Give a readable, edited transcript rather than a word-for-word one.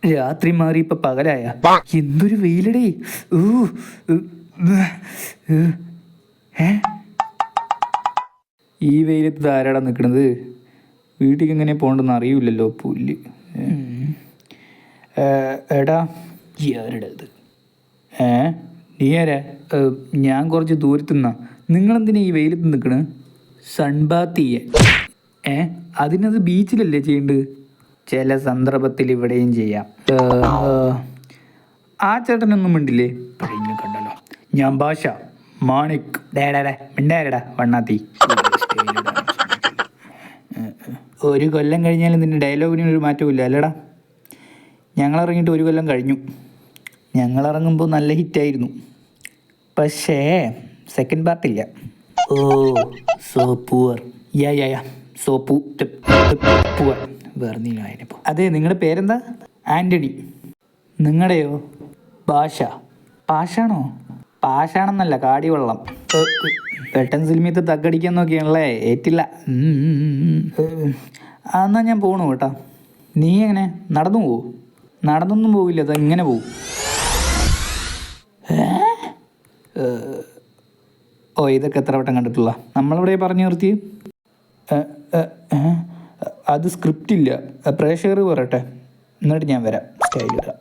രാത്രി മാറി ഇപ്പൊ പകലായ. എന്തൊരു വെയിലടേ. ഈ വെയിലത്ത് ധാരാടാ നിൽക്കണത്. വീട്ടിലേക്ക് എങ്ങനെ പോകണ്ടെന്ന് അറിയില്ലല്ലോ. പുല്ല്. എടാ ആരുടെ ഇത്? നീ ആരാ? ഞാൻ കുറച്ച് ദൂരത്തുനിന്നാ. നിങ്ങളെന്തിനാ ഈ വെയിലത്ത് നിൽക്കണ്? സൺബാത്ത് ചെയ്യാൻ. അതിനത് ബീച്ചിലല്ലേ ചെയ്യേണ്ടത്? ചില സന്ദർഭത്തിൽ ഇവിടെയും ചെയ്യാം. ആ ചേട്ടനൊന്നും മിണ്ടില്ലേ? കഴിഞ്ഞു കണ്ടല്ലോ. ഞാൻ ഭാഷ മാണിക്. മിണ്ടാരടാ വണ്ണാത്തി. ഒരു കൊല്ലം കഴിഞ്ഞാലും നിന്റെ ഡയലോഗിന് ഒരു മാറ്റവും ഇല്ല അല്ലേടാ? ഞങ്ങളിറങ്ങിയിട്ട് ഒരു കൊല്ലം കഴിഞ്ഞു. ഞങ്ങളിറങ്ങുമ്പോൾ നല്ല ഹിറ്റായിരുന്നു. പക്ഷേ സെക്കൻഡ് പാർട്ടില്ല. Oh so poor. Yeah so poor. വേറെ നീലായപ്പോൾ. അതെ, നിങ്ങളുടെ പേരെന്താ? ആൻ്റണി. നിങ്ങളുടെയോ? ഭാഷ. പാഷാണോ? പാഷാണെന്നല്ല, കാടിവെള്ളം. പെട്ടെന്ന് സിനിമയത്ത് തക്കടിക്കാൻ നോക്കിയാണല്ലേ? ഏറ്റില്ല. എന്നാ ഞാൻ പോകണു കേട്ടോ. നീ എങ്ങനെ നടന്നു പോവും? നടന്നൊന്നും പോവില്ല, അതെങ്ങനെ പോവും? ഓ, ഇതൊക്കെ എത്ര വട്ടം കണ്ടിട്ടുള്ള? നമ്മളിവിടെ പറഞ്ഞു നിർത്തി. അത് സ്ക്രിപ്റ്റ് ഇല്ല, പ്രേക്ഷകർ പറയട്ടെ, എന്നിട്ട് ഞാൻ വരാം. സ്റ്റൈലിടാം.